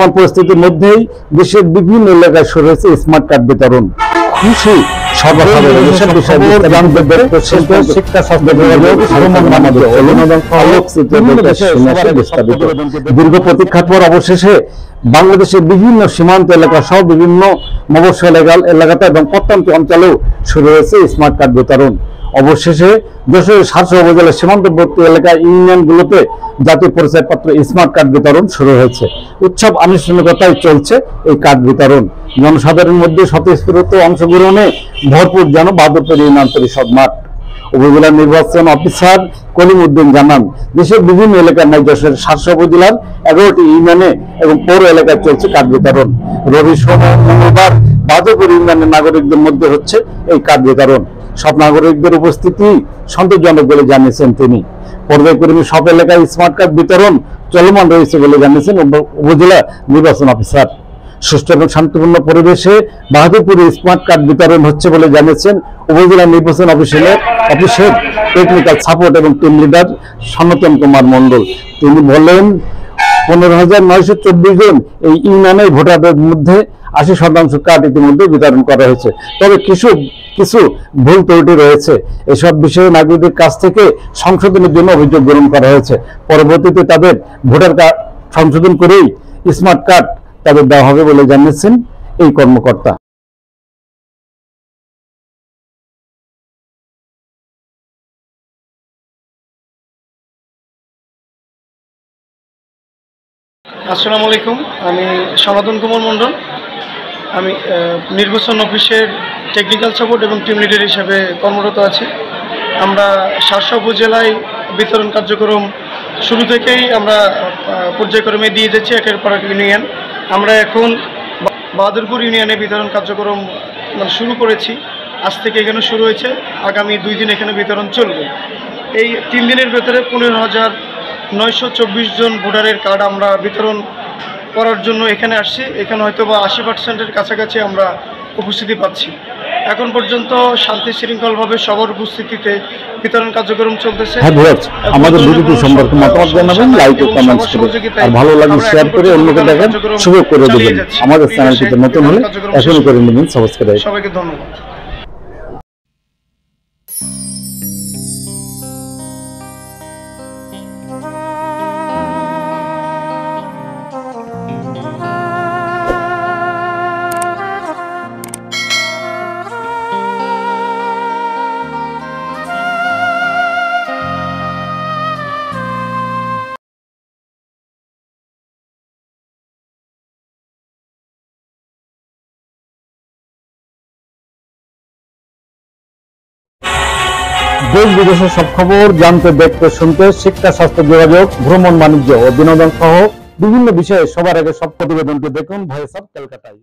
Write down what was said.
বর্তমান পরিস্থিতির মধ্যেই দেশের বিভিন্ন এলাকায় শুরু হয়েছে স্মার্ট কার্ড বিতরণ। খুশি দীর্ঘ প্রতীক্ষার পর অবশেষে বাংলাদেশের বিভিন্ন সীমান্ত এলাকা সহ বিভিন্ন মফস্বল এলাকাতে এবং প্রত্যন্ত অঞ্চলেও শুরু হয়েছে স্মার্ট কার্ড বিতরণ। অবশেষে যশোরের ৭০০ উপজেলার সীমান্তবর্তী এলাকায় ইউনিয়নগুলোতে জাতীয় পরিচয়পত্র স্মার্ট কার্ড বিতরণ শুরু হয়েছে। উৎসব আনুষ্ঠানিকতায় চলছে এই কার্ড বিতরণ। জনসাধারণের মধ্যে স্বতঃস্ফূর্ত অংশগ্রহণে ভরপুর যেন বাহাদুরপুর ইউনিয়ন পরিষদ মাঠ। উপজেলা নির্বাচন অফিসার কলিম উদ্দিন জানান, দেশের বিভিন্ন এলাকার নাই যশোরের ৭০০ উপজেলার ১১টি ইউনিয়নে এবং পৌর এলাকায় চলছে কার্ড বিতরণ। রবি সোমবার মঙ্গলবার বাহাদুরপুর ইউনিয়নের নাগরিকদের মধ্যে হচ্ছে এই কার্ড বিতরণ। সব নাগরিকদের উপস্থিতি সন্তোষজনক বলে জানিয়েছেন তিনি। পর্যায়ক্রমে সব এলাকায় স্মার্ট কার্ড বিতরণ চলমান রয়েছে বলে জানিয়েছেন উপজেলা নির্বাচন অফিসার। সুষ্ঠু এবং শান্তিপূর্ণ পরিবেশে বাহাদুরপুরে স্মার্ট কার্ড বিতরণ হচ্ছে বলে জানিয়েছেন উপজেলা নির্বাচন অফিসের টেকনিক্যাল সাপোর্ট এবং টিম লিডার সনাতন কুমার মণ্ডল। তিনি বলেন, ১৫,৯২৪ জন এই ইউনিয়নের ভোটারদের মধ্যে ৮০% কার্ড ইতিমধ্যে বিতরণ করা হয়েছে। তবে কিছু ভুল ত্রুটি রয়েছে। এসব বিষয়ে নাগরিকদের কাছ থেকে সংশোধনের জন্য অভিযোগ গ্রহণ করা হয়েছে। পরবর্তীতে তাদের ভোটার কার্ড সংশোধন করেই স্মার্ট কার্ড তাদের দেওয়া হবে বলে জানিয়েছেন এই কর্মকর্তা। আসসালামু আলাইকুম, আমি সনাতন কুমার মণ্ডল। আমি নির্বাচন অফিসের টেকনিক্যাল সাপোর্ট এবং টিম লিডার হিসেবে কর্মরত আছি। আমরা ৭০০ উপজেলায় বিতরণ কার্যক্রম শুরু থেকেই আমরা পর্যায়ক্রমে দিয়ে যাচ্ছি একের পর এক ইউনিয়ন। আমরা এখন বাহাদুরপুর ইউনিয়নে বিতরণ কার্যক্রম শুরু করেছি। আজ থেকে এখানে শুরু হয়েছে, আগামী ২ দিন এখানে বিতরণ চলবে। এই ৩ দিনের ভেতরে ১৫,৯২৪ জন ভোটারের কার্ড আমরা বিতরণ করার জন্য এখানে আসছি। এখানে হয়তো বা ৮০%-এর কাছাকাছি আমরা উপস্থিতি পাচ্ছি। এখন পর্যন্ত শান্তি শৃঙ্খলভাবে সবার উপস্থিতিতে বিতরণ কার্যক্রম চলতেছে। আমাদের ভিডিওটি সম্পর্কে মতামত জানাবেন, লাইক ও কমেন্ট করুন, আর ভালো লাগলে শেয়ার করে অন্যকে দেখার সুযোগ করে দেবেন। আমাদের চ্যানেলটিতে নতুন হলে এখনই করে নেবেন সাবস্ক্রাইব। সবাইকে ধন্যবাদ। দেশ বিদেশের সব খবর জানতে, দেখতে, শুনতে, শিক্ষা, স্বাস্থ্য, যোগাযোগ, ভ্রমণ, বাণিজ্য ও বিনোদন সহ বিভিন্ন বিষয়ে সবার আগে সব প্রতিবেদনটি দেখুন ভয়েস অফ ক্যালকাটায়।